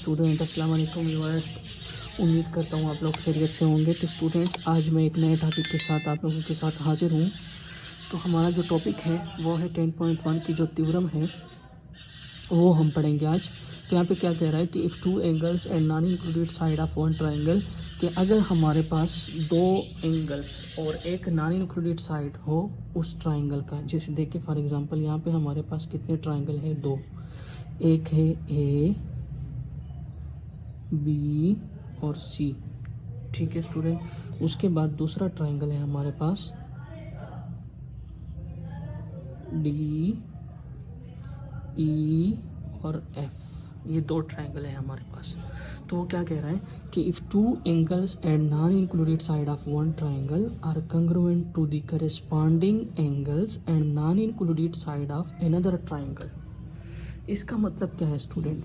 Student अस्सलाम वालेकुम viewers, उम्मीद करता हूँ आप लोग खैरियत से होंगे। तो स्टूडेंट्स, आज मैं एक नए टॉपिक के साथ आप लोगों के साथ हाजिर हूँ। तो हमारा जो टॉपिक है वो है 10.1 की जो थ्योरम है वो हम पढ़ेंगे आज। तो यहाँ पे क्या कह रहा है कि if two angles and non included side of one triangle, कि अगर हमारे पास दो एंगल्स और एक नॉन इंक्लूडेड साइड हो उस ट्राइंगल का। जैसे देखिए फॉर एग्जांपल यहाँ पे हमारे पास कितने ट्राइंगल है, दो। एक है ए, बी और सी, ठीक है स्टूडेंट। उसके बाद दूसरा ट्राइंगल है हमारे पास डी, ई और एफ। ये दो ट्राइंगल है हमारे पास। तो वो क्या कह रहा है कि if two angles and non included side of one triangle are congruent to the corresponding angles and non included side of another triangle. इसका मतलब क्या है स्टूडेंट,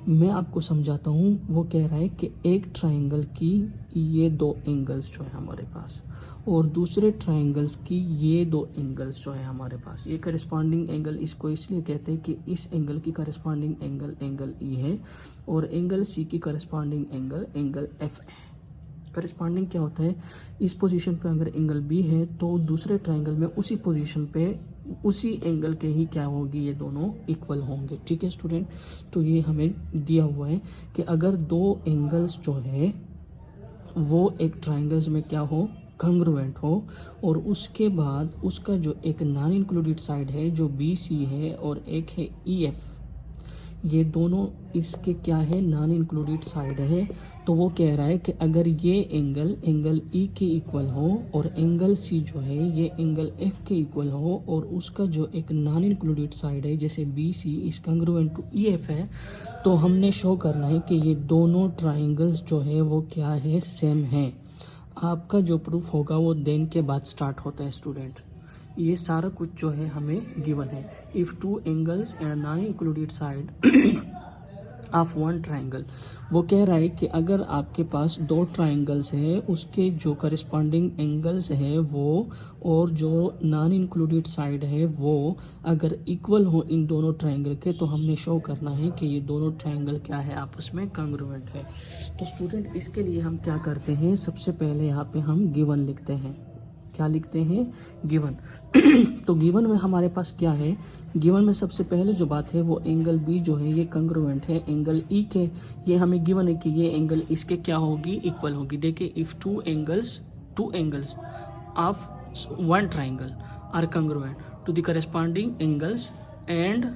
मैं आपको समझाता हूँ। वो कह रहा है कि एक ट्राइंगल की ये दो एंगल्स जो है हमारे पास और दूसरे ट्राइंगल्स की ये दो एंगल्स जो है हमारे पास, ये करस्पॉन्डिंग एंगल इसको इसलिए कहते हैं कि इस एंगल की करस्पॉन्डिंग एंगल एंगल ई है और एंगल सी की करस्पॉन्डिंग एंगल एंगल एफ है। करस्पॉन्डिंग क्या होता है, इस पोजीशन पे अगर एंगल बी है तो दूसरे ट्राइंगल में उसी पोजीशन पे उसी एंगल के ही क्या होगी, ये दोनों इक्वल होंगे। ठीक है स्टूडेंट। तो ये हमें दिया हुआ है कि अगर दो एंगल्स जो है वो एक ट्राइंगल्स में क्या हो, कंग्रुएंट हो, और उसके बाद उसका जो एक नॉन इंक्लूडेड साइड है जो बी सी है और एक है ई एफ, ये दोनों इसके क्या है, नॉन इंक्लूडेड साइड है। तो वो कह रहा है कि अगर ये एंगल ई के इक्वल हो और एंगल सी जो है ये एंगल एफ के इक्वल हो और उसका जो एक नॉन इंक्लूडेड साइड है जैसे बी सी इस कंग्रुएंट टू ई एफ है, तो हमने शो करना है कि ये दोनों ट्राइंगल्स जो है वो क्या है, सेम है। आपका जो प्रूफ होगा वो देन के बाद स्टार्ट होता है स्टूडेंट। ये सारा कुछ जो है हमें गिवन है। If two angles and non included side of one triangle, वो कह रहा है कि अगर आपके पास दो ट्राइंगल्स है उसके जो करस्पॉन्डिंग एंगल्स है वो और जो नॉन इंक्लूडेड साइड है वो अगर इक्वल हो इन दोनों ट्राइंगल के, तो हमने शो करना है कि ये दोनों ट्राइंगल क्या है, आपस में कंग्रुएंट है। तो स्टूडेंट इसके लिए हम क्या करते हैं, सबसे पहले यहाँ पे हम गिवन लिखते हैं। क्या लिखते हैं, गिवन। तो गिवन में हमारे पास क्या है, गिवन में सबसे पहले जो बात है वो एंगल बी जो है ये कंग्रुएंट है एंगल ई के। ये हमें गिवन है कि ये एंगल इसके क्या होगी, इक्वल होगी। देखिए if two angles of one triangle are congruent to the corresponding angles and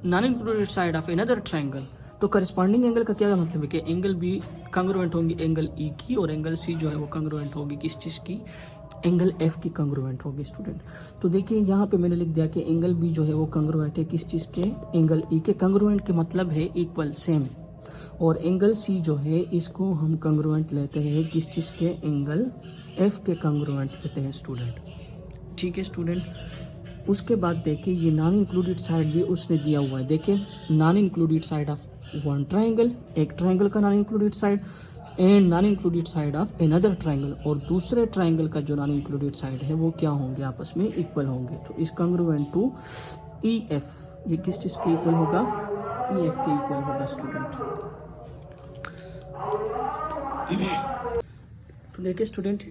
non included side of another triangle. तो करस्पॉन्डिंग एंगल का क्या मतलब है कि एंगल बी कंग्रुएंट होंगी एंगल ई की और एंगल सी जो है वो कंग्रुएंट होगी किस चीज़ की, एंगल एफ की कंग्रुएंट होगी स्टूडेंट। तो देखिए यहाँ पे मैंने लिख दिया कि एंगल बी जो है वो कंग्रुएंट है किस चीज़ के, एंगल ई के। कंग्रुएंट के मतलब है इक्वल, सेम। और एंगल सी जो है इसको हम कंग्रुएंट लेते हैं किस चीज़ के, एंगल एफ के कंग्रुएंट लेते हैं स्टूडेंट। ठीक है स्टूडेंट। उसके बाद देखिए ये नॉन इंक्लूडेड साइड भी उसने दिया हुआ है। देखिए non included side of one triangle, एक ट्राइंगल का non included side and non included side of another triangle, और दूसरे ट्राइंगल का जो नॉन इंक्लूडेड साइड है वो क्या होंगे, आपस में इक्वल होंगे। तो इस कंग्रुएंट टू ई एफ, ये किस चीज़ के इक्वल होगा, ई एफ के इक्वल होगा स्टूडेंट। तो देखिए स्टूडेंट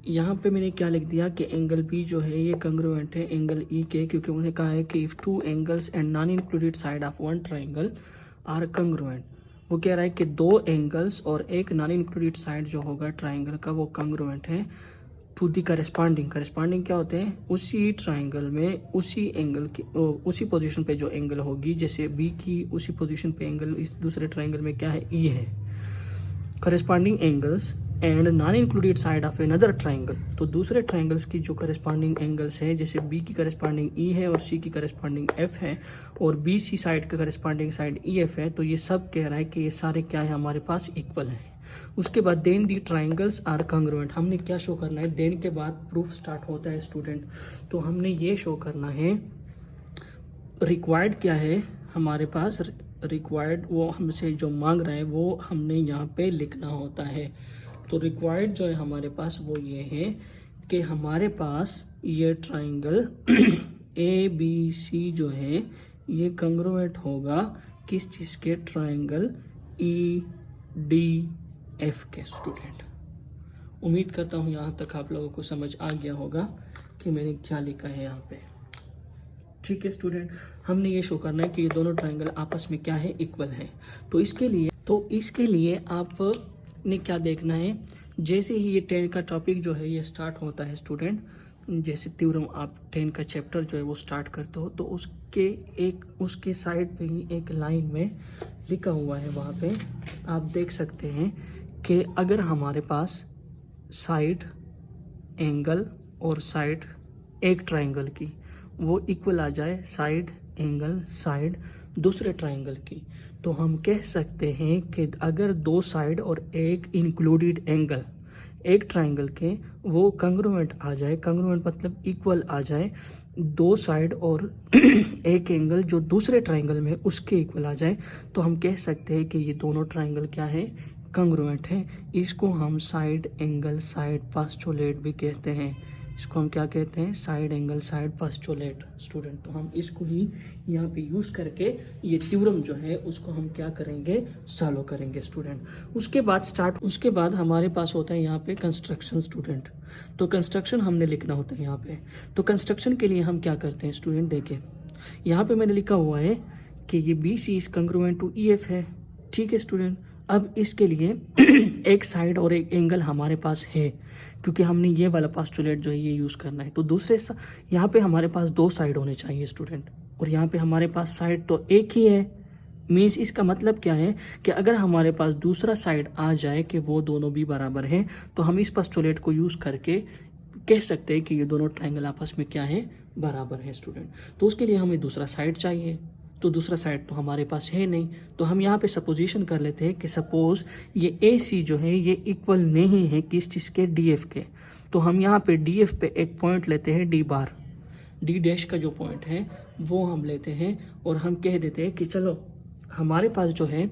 यहाँ पे मैंने क्या लिख दिया कि एंगल बी जो है ये कंग्रुएंट है एंगल ई के, क्योंकि उन्हें कहा है कि if two angles and non included side of one triangle are congruent. वो कह रहा है कि दो एंगल्स और एक नॉन इंक्लूडेड साइड जो होगा ट्राइंगल का वो कंग्रुएंट है टू दी करस्पॉन्डिंग। करस्पॉन्डिंग क्या होते हैं, उसी ट्राइंगल में उसी एंगल की उसी पोजीशन पे जो एंगल होगी, जैसे बी की उसी पोजीशन पे एंगल इस दूसरे ट्राइंगल में क्या है, ई है। Corresponding angles and non included side of another triangle, तो दूसरे ट्राइंगल्स की जो करस्पॉन्डिंग एंगल्स है, जैसे बी की करस्पॉन्डिंग ई है और सी की करस्पॉन्डिंग एफ है और बी सी साइड का करस्पॉन्डिंग साइड ई एफ है, तो ये सब कह रहा है कि ये सारे क्या है, हमारे पास इक्वल है। उसके बाद then the triangles are congruent, हमने क्या शो करना है, देन के बाद प्रूफ स्टार्ट होता है स्टूडेंट। तो हमने ये शो करना है, रिक्वायर्ड क्या है हमारे पास, रिक्वायर्ड वो हमसे जो मांग रहा है वो हमने यहाँ पे लिखना होता है। तो रिक्वायर्ड जो है हमारे पास वो ये है कि हमारे पास ये ट्राइंगल ए बी सी जो है ये कंग्रुएंट होगा किस चीज़ के, ट्राइंगल ई डी एफ के स्टूडेंट। उम्मीद करता हूँ यहाँ तक आप लोगों को समझ आ गया होगा कि मैंने क्या लिखा है यहाँ पे। ठीक है स्टूडेंट, हमने ये शो करना है कि ये दोनों ट्रायंगल आपस में क्या है, इक्वल है। तो इसके लिए आपने क्या देखना है, जैसे ही ये 10 का टॉपिक जो है ये स्टार्ट होता है स्टूडेंट, जैसे थ्योरम आप 10 का चैप्टर जो है वो स्टार्ट करते हो, तो उसके साइड पे ही एक लाइन में लिखा हुआ है, वहाँ पे आप देख सकते हैं कि अगर हमारे पास साइड एंगल और साइड एक ट्रायंगल की वो इक्वल आ जाए, साइड एंगल साइड दूसरे ट्रायंगल की, तो हम कह सकते हैं कि अगर दो साइड और एक इंक्लूडेड एंगल एक ट्रायंगल के वो कंग्रुएंट आ जाए, कंग्रुएंट मतलब इक्वल आ जाए, दो साइड और एक एंगल जो दूसरे ट्रायंगल में उसके इक्वल आ जाए, तो हम कह सकते हैं कि ये दोनों ट्रायंगल क्या है, कंग्रुएंट है। इसको हम साइड एंगल साइड पोस्टुलेट भी कहते हैं। इसको हम क्या कहते हैं, side angle side postulate student. तो हम इसको ही यहाँ पे यूज करके ये थ्योरम जो है उसको हम क्या करेंगे, सॉल्व करेंगे स्टूडेंट। उसके बाद हमारे पास होता है यहाँ पे कंस्ट्रक्शन स्टूडेंट। तो कंस्ट्रक्शन हमने लिखना होता है यहाँ पे। तो कंस्ट्रक्शन के लिए हम क्या करते हैं स्टूडेंट, देखिए यहाँ पे मैंने लिखा हुआ है कि ये B C is congruent to E F है। ठीक है स्टूडेंट, अब इसके लिए एक साइड और एक एंगल हमारे पास है, क्योंकि हमने ये वाला पोस्टुलेट जो है ये यूज़ करना है। तो यहाँ पे हमारे पास दो साइड होने चाहिए स्टूडेंट, और यहाँ पे हमारे पास साइड तो एक ही है। मीन्स इसका मतलब क्या है कि अगर हमारे पास दूसरा साइड आ जाए कि वो दोनों भी बराबर हैं, तो हम इस पोस्टुलेट को यूज़ करके कह सकते हैं कि ये दोनों ट्रायंगल आपस में क्या है, बराबर है स्टूडेंट। तो उसके लिए हमें दूसरा साइड चाहिए, तो दूसरा साइड तो हमारे पास है नहीं, तो हम यहाँ पे सपोजिशन कर लेते हैं कि सपोज ये ए सी जो है ये इक्वल नहीं है किस चीज़ के, डी एफ के। तो हम यहाँ पे डी एफ पे एक पॉइंट लेते हैं डी बार, डी डैश का जो पॉइंट है वो हम लेते हैं, और हम कह देते हैं कि चलो हमारे पास जो है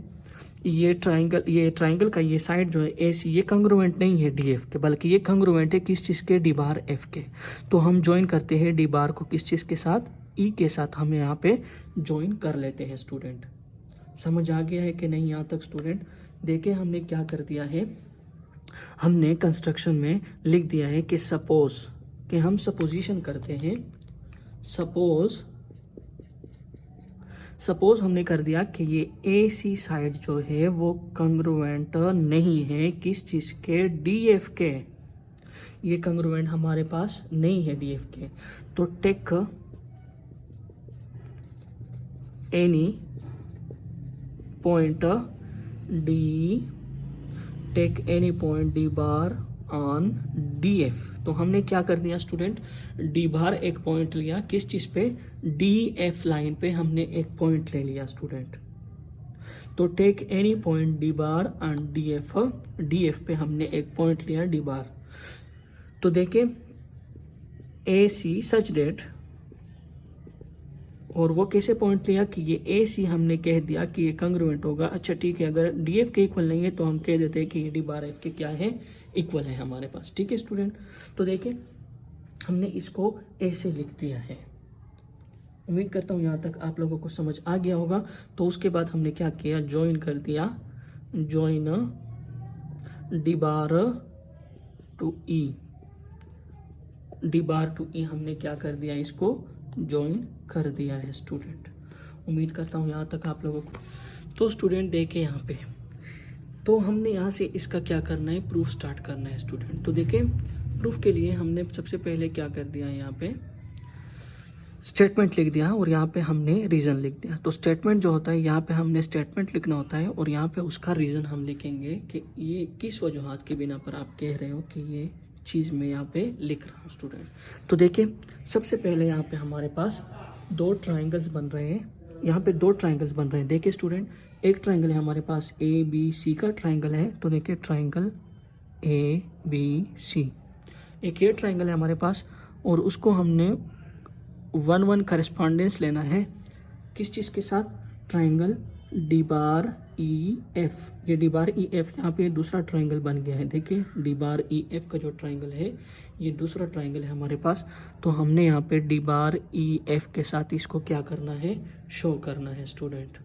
ये ट्राइंगल का ये साइड जो है ए सी ये कंग्रुएंट नहीं है डी एफ के, बल्कि ये कंग्रुएंट है किस चीज़ के, डी बार एफ के। तो हम ज्वाइन करते हैं डी बार को किस चीज़ के साथ, ई के साथ हम यहाँ पे ज्वाइन कर लेते हैं स्टूडेंट। समझ आ गया है कि नहीं यहाँ तक स्टूडेंट? देखिए हमने क्या कर दिया है, हमने कंस्ट्रक्शन में लिख दिया है कि सपोज कि हम सपोजिशन करते हैं, सपोज हमने कर दिया कि ये ए सी साइड जो है वो कंग्रुएंट नहीं है किस चीज़ के, डी एफ के। ये कंग्रुएंट हमारे पास नहीं है डी एफ के। तो take any point D bar on D F. तो हमने क्या कर दिया स्टूडेंट, डी बार एक पॉइंट लिया किस चीज़ पे, डी एफ लाइन पे हमने एक पॉइंट ले लिया स्टूडेंट। तो take any point D bar on D F पे हमने एक पॉइंट लिया डी बार। तो देखिए ए सी सच डेट, और वो कैसे पॉइंट लिया कि ये ए सी हमने कह दिया कि ये कंग्रुएंट होगा। अच्छा ठीक है, अगर डी एफ के इक्वल नहीं है तो हम कह देते हैं कि ये डी बार एफ के क्या है, इक्वल है हमारे पास। ठीक है स्टूडेंट, तो देखिए हमने इसको ऐसे लिख दिया है। उम्मीद करता हूँ यहाँ तक आप लोगों को समझ आ गया होगा। तो उसके बाद हमने क्या किया, ज्वाइन कर दिया, join D bar to E, D bar to E हमने क्या कर दिया, इसको ज्वाइन कर दिया है स्टूडेंट। उम्मीद करता हूँ यहाँ तक आप लोगों को। तो स्टूडेंट देखिए यहाँ पे, तो हमने यहाँ से इसका क्या करना है, प्रूफ स्टार्ट करना है स्टूडेंट। तो देखिए प्रूफ के लिए हमने सबसे पहले क्या कर दिया, यहाँ पे स्टेटमेंट लिख दिया और यहाँ पे हमने रीज़न लिख दिया। तो स्टेटमेंट जो होता है यहाँ पे हमने स्टेटमेंट लिखना होता है, और यहाँ पे उसका रीज़न हम लिखेंगे कि ये किस वजूहात के बिना पर आप कह रहे हो कि ये चीज़ मैं यहाँ पे लिख रहा हूँ स्टूडेंट। तो देखिए सबसे पहले यहाँ पे हमारे पास दो ट्राइंगल्स बन रहे हैं, यहाँ पे दो ट्राइंगल्स बन रहे हैं। देखिए स्टूडेंट, एक ट्राइंगल है हमारे पास ए बी सी का ट्राइंगल है। तो देखिए ट्राइंगल ए बी सी, एक ये ट्राइंगल है हमारे पास, और उसको हमने 1-1 करेस्पॉन्डेंस लेना है किस चीज़ के साथ, triangle D bar E F. ये डी बार ई एफ यहाँ पे दूसरा ट्राइंगल बन गया है। देखिए डी बार ई एफ का जो ट्राइंगल है ये दूसरा ट्राइंगल है हमारे पास। तो हमने यहाँ पे डी बार ई एफ के साथ इसको क्या करना है, शो करना है स्टूडेंट।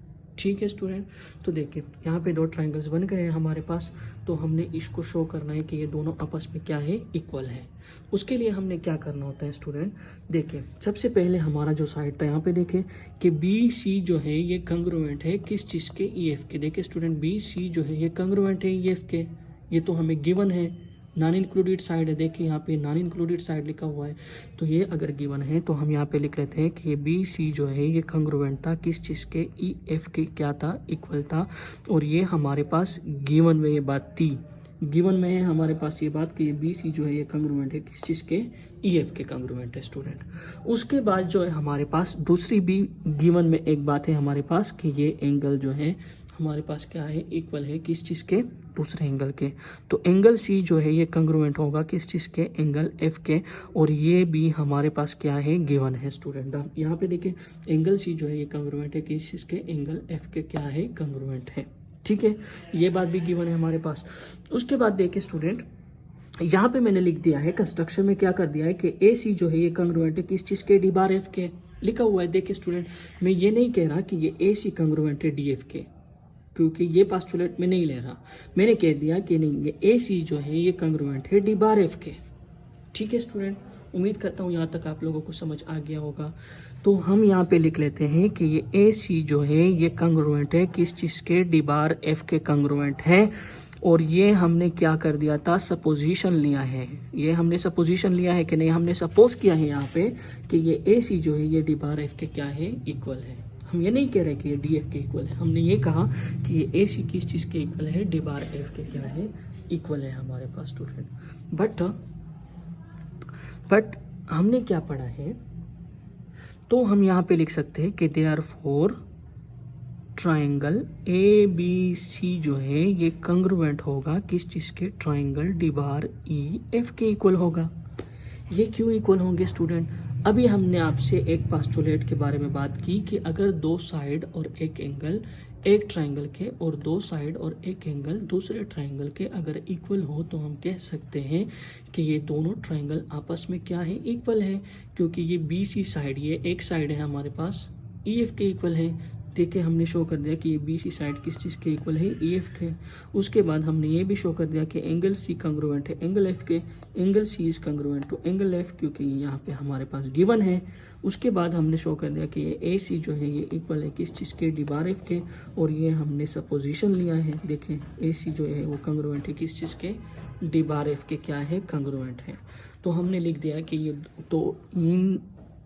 ठीक है स्टूडेंट। तो देखिए यहाँ पे दो ट्राइंगल्स बन गए हैं हमारे पास, तो हमने इसको शो करना है कि ये दोनों आपस में क्या है, इक्वल है। उसके लिए हमने क्या करना होता है स्टूडेंट, देखिए सबसे पहले हमारा जो साइड था यहाँ पे देखिए कि बी सी जो है ये कंग्रुएंट है किस चीज़ के, ई एफ के। देखिए स्टूडेंट बी सी जो है ये कंग्रुएंट है ई एफ के, ये तो हमें गिवन है। नॉन इंक्लूडेड साइड है, देखिए यहाँ पे नॉन इंक्लूडेड साइड लिखा हुआ है, तो ये अगर गिवन है तो हम यहाँ पे लिख लेते हैं कि ये बी सी जो है ये कंग्रुएंट था किस चीज़ के, ई एफ के क्या था, इक्वल था। और ये हमारे पास गिवन में ये बात थी, गिवन में है हमारे पास ये बात कि ये बी सी जो है ये कंग्रुएंट है किस चीज़ के, ई एफ के कंग्रुएंट है स्टूडेंट। उसके बाद जो है हमारे पास दूसरी भी गिवन में एक बात है हमारे पास कि ये एंगल जो है हमारे पास क्या है, इक्वल है किस चीज़ के, दूसरे एंगल के। तो एंगल सी जो है ये कंग्रुएंट होगा किस चीज़ के, एंगल एफ के। और ये भी हमारे पास क्या है, गिवन है स्टूडेंट। यहाँ पे देखिए एंगल सी जो है ये कंग्रुएंट है किस चीज़ के, एंगल एफ के क्या है, कंग्रुएंट है। ठीक है, ये बात भी गिवन है हमारे पास। उसके बाद देखिए स्टूडेंट यहाँ पे मैंने लिख दिया है, कंस्ट्रक्शन में क्या कर दिया है कि ए सी जो है ये कंग्रुएंट है किस चीज़ के, डी बार एफ के लिखा हुआ है। देखिए स्टूडेंट मैं ये नहीं कह रहा कि ये ए सी कंग्रुएंट है डी एफ के, क्योंकि ये पास्टुलेट में नहीं ले रहा, मैंने कह दिया कि नहीं ये ए सी जो है ये कंग्रुएंट है डी बार एफ के। ठीक है स्टूडेंट, उम्मीद करता हूँ यहाँ तक आप लोगों को समझ आ गया होगा। तो हम यहाँ पे लिख लेते हैं कि ये ए सी जो है ये कंग्रुएंट है किस चीज़ के, डी बार एफ के कंग्रुएंट है। और ये हमने क्या कर दिया था, सपोजिशन लिया है। ये हमने सपोजिशन लिया है कि नहीं, हमने सपोज किया है यहाँ पे कि ये ए सी जो है ये डी बार एफ के क्या है, इक्वल है। हम ये नहीं कह रहे कि ये डी एफ के इक्वल है, हमने ये कहा कि ये ए सी किस चीज़ के इक्वल है, डी बार एफ के क्या है, इक्वल है हमारे पास स्टूडेंट। बट हमने क्या पढ़ा है, तो हम यहाँ पे लिख सकते हैं कि they are four triangle A B C जो है ये कंग्रुएंट होगा किस चीज़ के, triangle D bar E F के इक्वल होगा। ये क्यों इक्वल होंगे स्टूडेंट, अभी हमने आपसे एक पास्टुलेट के बारे में बात की कि अगर दो साइड और एक एंगल एक ट्राइंगल के और दो साइड और एक एंगल दूसरे ट्राइंगल के अगर इक्वल हो तो हम कह सकते हैं कि ये दोनों ट्राइंगल आपस में क्या है, इक्वल है। क्योंकि ये बी सी साइड, ये एक साइड है हमारे पास, ई एफ के इक्वल है। देखिए हमने शो कर दिया कि ये बी सी साइड किस चीज़ के इक्वल है, ई एफ के। उसके बाद हमने ये भी शो कर दिया कि एंगल सी कंग्रुएंट है एंगल एफ के, angle C is congruent to angle F, क्योंकि यहाँ पे हमारे पास गिवन है। उसके बाद हमने शो कर दिया कि ये ए सी जो है ये इक्वल है किस चीज़ के, डी बार एफ के। और ये हमने सपोजिशन लिया है, देखें ए सी जो है वो कंग्रुएंट है किस चीज़ के, डी बार एफ के क्या है, कंग्रुएंट है। तो हमने लिख दिया कि ये तो इन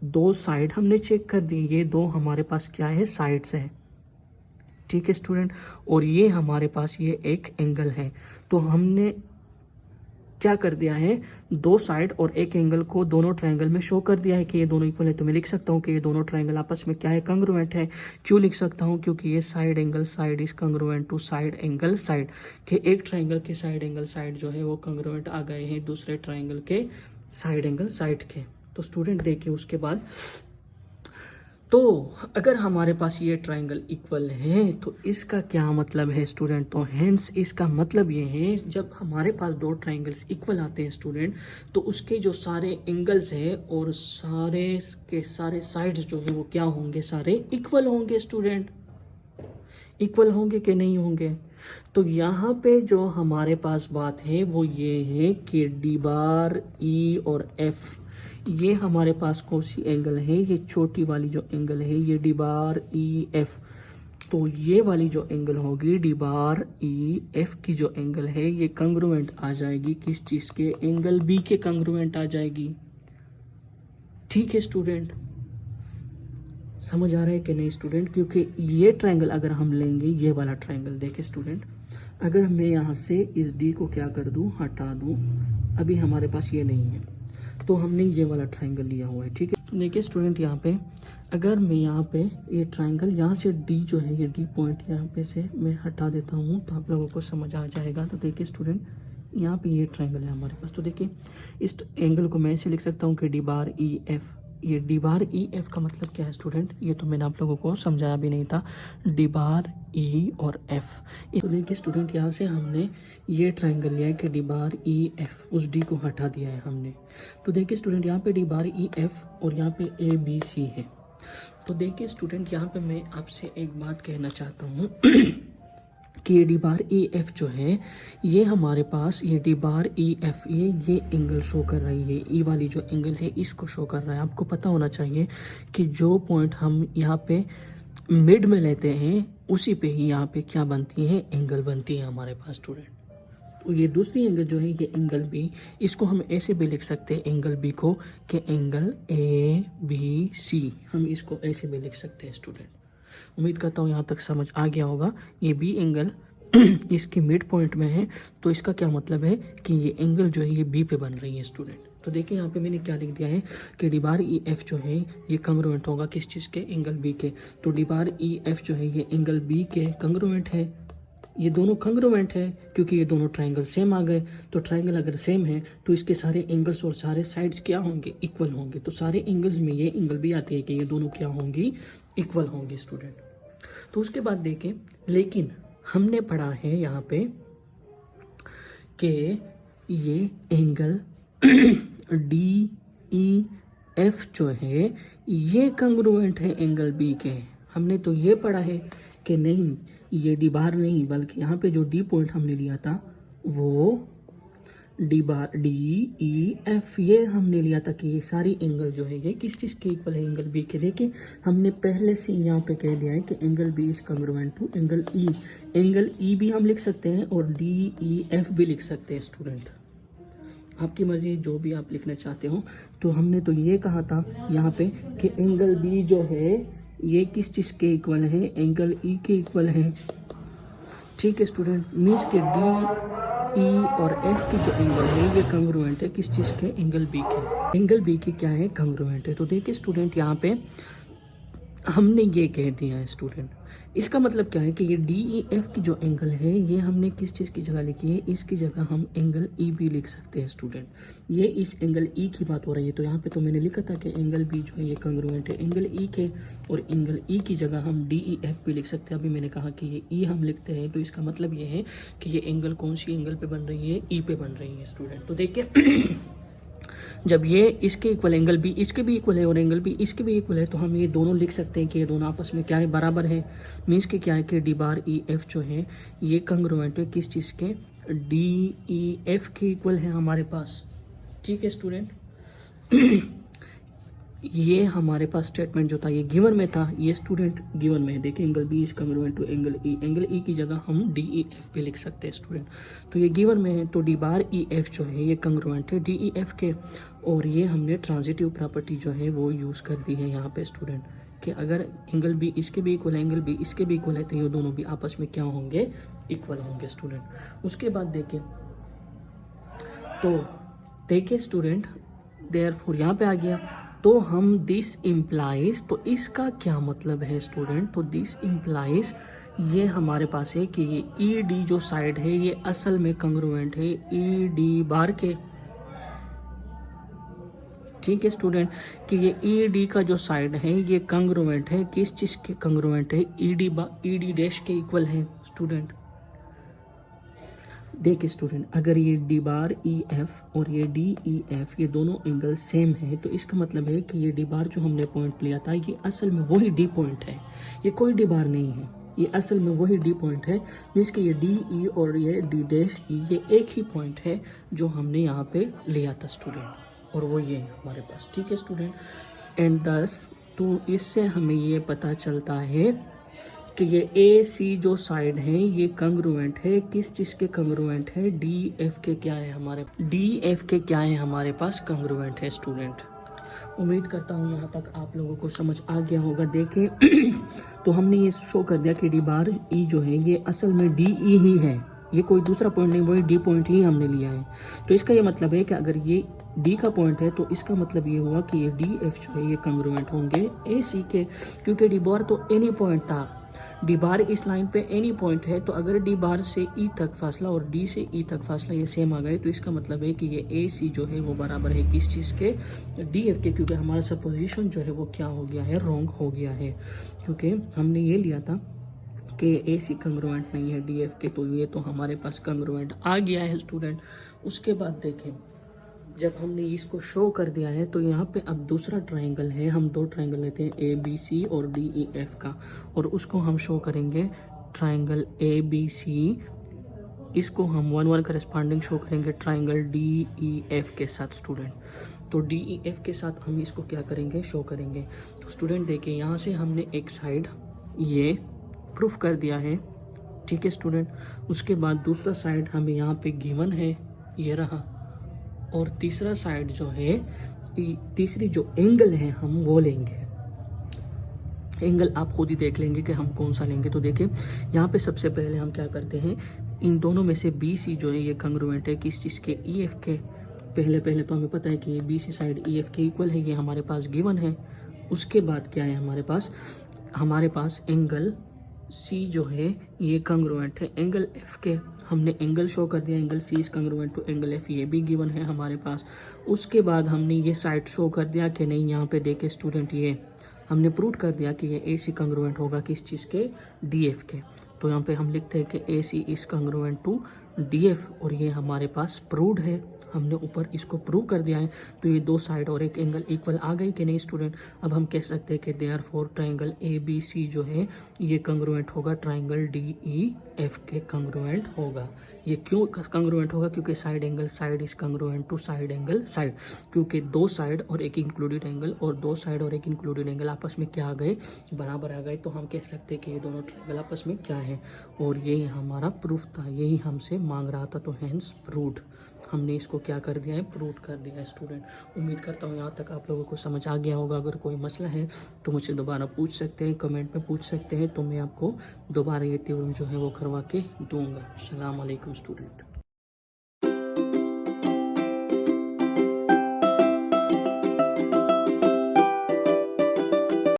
दो साइड हमने चेक कर दी, ये दो हमारे पास क्या है, साइड्स है। ठीक है स्टूडेंट, और ये हमारे पास ये एक एंगल है। तो हमने क्या कर दिया है, दो साइड और एक एंगल को दोनों ट्रायंगल में शो कर दिया है कि ये दोनों इक्वल है। तो मैं लिख सकता हूँ कि ये दोनों ट्रायंगल आपस में क्या है, कंग्रुएंट है। क्यों लिख सकता हूँ, क्योंकि ये side angle side is congruent to side angle side, कि एक ट्रायंगल के साइड एंगल साइड जो है वो कंग्रुएंट आ गए हैं दूसरे ट्रायंगल के साइड एंगल साइड के। तो स्टूडेंट देखिए उसके बाद, तो अगर हमारे पास ये ट्रायंगल इक्वल है तो इसका क्या मतलब है स्टूडेंट, तो हेंस इसका मतलब ये है जब हमारे पास दो ट्रायंगल्स इक्वल आते हैं स्टूडेंट, तो उसके जो सारे एंगल्स हैं और सारे के सारे साइड्स जो है वो क्या होंगे, सारे इक्वल होंगे स्टूडेंट। इक्वल होंगे कि नहीं होंगे। तो यहाँ पे जो हमारे पास बात है वो ये है कि डी बार ई और एफ, ये हमारे पास कौन सी एंगल है, ये छोटी वाली जो एंगल है ये डी बार ई एफ। तो ये वाली जो एंगल होगी डी बार ई एफ की जो एंगल है ये कंग्रुएंट आ जाएगी किस चीज़ के, एंगल बी के कंग्रुएंट आ जाएगी। ठीक है स्टूडेंट, समझ आ रहा है कि नहीं स्टूडेंट, क्योंकि ये ट्रायंगल अगर हम लेंगे, ये वाला ट्रायंगल देखिए स्टूडेंट, अगर मैं यहाँ से इस डी को क्या कर दूँ, हटा दूँ, अभी हमारे पास ये नहीं है तो हमने ये वाला ट्रायंगल लिया हुआ है। ठीक है, तो देखिए स्टूडेंट यहाँ पे अगर मैं यहाँ पे ये ट्रायंगल यहाँ से डी जो है ये डी पॉइंट यहाँ पे से मैं हटा देता हूँ तो आप लोगों को समझ आ जाएगा। तो देखिए स्टूडेंट यहाँ पे ये ट्रायंगल है हमारे पास, तो देखिए इस एंगल को मैं ऐसे लिख सकता हूँ कि डी बार ई एफ। ये डी बार ई एफ का मतलब क्या है स्टूडेंट, ये तो मैंने आप लोगों को समझाया भी नहीं था, डी बार ई और एफ। तो देखिए स्टूडेंट यहाँ से हमने ये ट्रायंगल लिया है कि डी बार ई एफ, उस डी को हटा दिया है हमने। तो देखिए स्टूडेंट यहाँ पे डी बार ई एफ और यहाँ पे ए बी सी है। तो देखिए स्टूडेंट, यहाँ पे मैं आपसे एक बात कहना चाहता हूँ कि ये डी बार ई एफ जो है, ये हमारे पास ये डी बार ई एफ ये एंगल शो कर रही है, ई वाली जो एंगल है इसको शो कर रहा है। आपको पता होना चाहिए कि जो पॉइंट हम यहाँ पे मिड में लेते हैं उसी पे ही यहाँ पे क्या बनती है, एंगल बनती है हमारे पास स्टूडेंट। तो ये दूसरी एंगल जो है ये एंगल बी, इसको हम ऐसे भी लिख सकते हैं एंगल बी को कि एंगल ए बी सी, हम इसको ऐसे भी लिख सकते हैं स्टूडेंट। उम्मीद करता हूँ यहाँ तक समझ आ गया होगा। ये बी एंगल इसके मिड पॉइंट में है, तो इसका क्या मतलब है कि ये एंगल जो है ये बी पे बन रही है स्टूडेंट। तो देखिए यहाँ पे मैंने क्या लिख दिया है कि डी बार ई एफ जो है ये कंग्रुएंट होगा किस चीज़ के, एंगल बी के। तो डी बार ई एफ जो है ये एंगल बी के कंग्रुएंट है। ये दोनों कंग्रुएंट है क्योंकि ये दोनों ट्राइंगल सेम आ गए। तो ट्राइंगल अगर सेम है तो इसके सारे एंगल्स और सारे साइड्स क्या होंगे, इक्वल होंगे। तो सारे एंगल्स में ये एंगल भी आती है कि ये दोनों क्या होंगी, इक्वल होंगी स्टूडेंट। तो उसके बाद देखें, लेकिन हमने पढ़ा है यहाँ पे कि ये एंगल डी ई एफ जो है ये कंग्रुएंट है एंगल बी के। हमने तो ये पढ़ा है कि नहीं, ये डी बार नहीं, बल्कि यहाँ पे जो डी पॉइंट हमने लिया था वो डी बार डी ई एफ ये हमने लिया था कि ये सारी एंगल जो है ये किस चीज़ के इक्वल है, एंगल बी के। देखिए हमने पहले से यहाँ पे कह दिया है कि angle B is congruent to angle E. Angle E भी हम लिख सकते हैं और डी ई एफ भी लिख सकते हैं स्टूडेंट, आपकी मर्जी जो भी आप लिखना चाहते हो। तो हमने तो ये कहा था यहाँ पे कि एंगल बी जो है ये किस चीज़ के इक्वल है, एंगल ई के इक्वल है। ठीक है स्टूडेंट, मीन्स के डी ई और एफ की जो एंगल है ये कंग्रुएंट है किस चीज़ के, एंगल बी के। एंगल बी की क्या है, कंग्रुएंट है। तो देखिए स्टूडेंट यहाँ पे हमने ये कह दिया है स्टूडेंट, इसका मतलब क्या है कि ये डी ई एफ की जो एंगल है ये हमने किस चीज़ की जगह लिखी है, इसकी जगह हम एंगल ई भी लिख सकते हैं स्टूडेंट। ये इस एंगल ई की बात हो रही है। तो यहाँ पे तो मैंने लिखा था कि एंगल बी जो है ये कंग्रुएंट है एंगल ई के, और एंगल ई की जगह हम डी ई एफ भी लिख सकते हैं। अभी मैंने कहा कि ये ई हम लिखते हैं तो इसका मतलब ये है कि ये एंगल कौन सी एंगल पे बन रही है, ई पे बन रही है स्टूडेंट। तो देखिए जब ये इसके इक्वल, एंगल बी इसके भी इक्वल है और एंगल बी इसके भी इक्वल है, तो हम ये दोनों लिख सकते हैं कि ये दोनों आपस में क्या है, बराबर है। मीन्स के क्या है कि डी बार ई एफ जो है ये कंग्रुएंट है किस चीज़ के, डी ई एफ के इक्वल है हमारे पास। ठीक है स्टूडेंट, ये हमारे पास स्टेटमेंट जो था ये गिवन में था, ये स्टूडेंट गिवन में है। देखिए angle B is congruent to angle E, angle E की जगह हम डी ई एफ भी लिख सकते हैं स्टूडेंट। तो ये गिवन में है, तो डी बार ई एफ जो है ये कंग्रुएंट है डी ई एफ के, और ये हमने ट्रांजिटिव प्रॉपर्टी जो है वो यूज़ कर दी है यहाँ पे स्टूडेंट कि अगर एंगल बी इसके भी इक्वल है, एंगल बी इसके भी इक्वल है, तो ये दोनों भी आपस में क्या होंगे, इक्वल होंगे स्टूडेंट। उसके बाद देखिए स्टूडेंट, देयरफॉर यहाँ पे आ गया। तो हम दिस इम्प्लाइज, तो इसका क्या मतलब है स्टूडेंट, तो दिस इम्प्लाइज ये हमारे पास है कि ये ई डी जो साइड है ये असल में कंग्रुएंट है ई डी बार के। ठीक है स्टूडेंट, कि ये ई डी का जो साइड है ये कंग्रुएंट है किस चीज़ के, कंग्रुएंट है ई डी डैश के इक्वल है स्टूडेंट। देखिए स्टूडेंट, अगर ये डी बार ई एफ और ये डी ई एफ ये दोनों एंगल सेम है, तो इसका मतलब है कि ये डी बार जो हमने पॉइंट लिया था ये असल में वही डी पॉइंट है, ये कोई डी बार नहीं है, ये असल में वही डी पॉइंट है। मीन्स कि ये डी ई और ये डी डैश ई ये एक ही पॉइंट है जो हमने यहाँ पे लिया था स्टूडेंट, और वो ये है हमारे पास। ठीक है स्टूडेंट, एंड दस तो इससे हमें ये पता चलता है कि ये ए सी जो साइड है ये कंग्रुएंट है किस चीज़ के, कंग्रुएंट है डी एफ के, क्या है हमारे डी एफ के क्या है हमारे पास, कंग्रुएंट है स्टूडेंट। उम्मीद करता हूँ यहाँ तक आप लोगों को समझ आ गया होगा। देखें तो हमने ये शो कर दिया कि डी बार ई जो है ये असल में डी ई ही है, ये कोई दूसरा पॉइंट नहीं, वही डी पॉइंट ही हमने लिया है। तो इसका ये मतलब है कि अगर ये डी का पॉइंट है तो इसका मतलब ये हुआ कि ये डी एफ जो है ये कंग्रुएंट होंगे ए सी के, क्योंकि डी बार तो एनी पॉइंट था, डी बार इस लाइन पे एनी पॉइंट है। तो अगर डी बार से ई तक फासला और डी से ई तक फासला ये सेम आ गए, तो इसका मतलब है कि ये ए सी जो है वो बराबर है किस चीज़ के, डी एफ के, क्योंकि हमारा सपोजिशन जो है वो क्या हो गया है, रॉन्ग हो गया है, क्योंकि हमने ये लिया था कि ए सी कंग्रुएंट नहीं है डी एफ के, तो ये तो हमारे पास कंग्रुएंट आ गया है स्टूडेंट। उसके बाद देखें जब हमने इसको शो कर दिया है तो यहाँ पे अब दूसरा ट्राइंगल है, हम दो ट्राइंगल लेते हैं ए बी सी और डी ई एफ का, और उसको हम शो करेंगे ट्राइंगल ए बी सी, इसको हम 1 1 करस्पॉन्डिंग शो करेंगे ट्राइंगल डी ई एफ के साथ स्टूडेंट। तो डी ई एफ के साथ हम इसको क्या करेंगे, शो करेंगे। तो स्टूडेंट देखिए यहाँ से हमने एक साइड ये प्रूफ कर दिया है, ठीक है स्टूडेंट। उसके बाद दूसरा साइड हमें यहाँ पे गिवन है, ये रहा, और तीसरा साइड जो है, तीसरी जो एंगल है हम वो लेंगे। एंगल आप खुद ही देख लेंगे कि हम कौन सा लेंगे। तो देखिए यहाँ पे सबसे पहले हम क्या करते हैं, इन दोनों में से बी सी जो है ये कंग्रुएंट है किस चीज़ के, ई एफ के। पहले तो हमें पता है कि ये B C side E F के इक्वल है, ये हमारे पास गिवन है। उसके बाद क्या है हमारे पास एंगल सी जो है ये कंग्रुएंट है एंगल एफ के। हमने एंगल शो कर दिया, angle C is congruent to angle F, ये भी गिवन है हमारे पास। उसके बाद हमने ये साइड शो कर दिया कि नहीं, यहाँ पे देखे स्टूडेंट ये हमने प्रूव कर दिया कि ये ए सी कंग्रुएंट होगा किस चीज़ के, डी एफ के। तो यहाँ पे हम लिखते हैं कि A C is congruent to D F, और ये हमारे पास प्रूव्ड है, हमने ऊपर इसको प्रूव कर दिया है। तो ये दो साइड और एक एंगल इक्वल आ गई कि नहीं स्टूडेंट। अब हम कह सकते हैं कि therefore triangle A B C जो है ये कंग्रुएंट होगा ट्राइंगल डी ई एफ के कंग्रुएंट होगा। ये क्यों कंग्रुएंट होगा, क्योंकि side angle side is congruent to side angle side, क्योंकि दो साइड और एक इंक्लूडेड एंगल और दो साइड और एक इंक्लूडेड एंगल आपस में क्या आ गए, बराबर आ गए। तो हम कह सकते हैं कि ये दोनों ट्राइंगल आपस में क्या है, और यही हमारा प्रूफ था, यही हमसे मांग रहा था। तो हैंस प्रूव्ड, हमने इसको क्या कर दिया है, प्रूव कर दिया है स्टूडेंट। उम्मीद करता हूँ यहाँ तक आप लोगों को समझ आ गया होगा। अगर कोई मसला है तो मुझसे दोबारा पूछ सकते हैं, कमेंट में पूछ सकते हैं, तो मैं आपको दोबारा ये थ्योरम जो है वो करवा के दूंगा। अस्सलाम वालेकुम स्टूडेंट।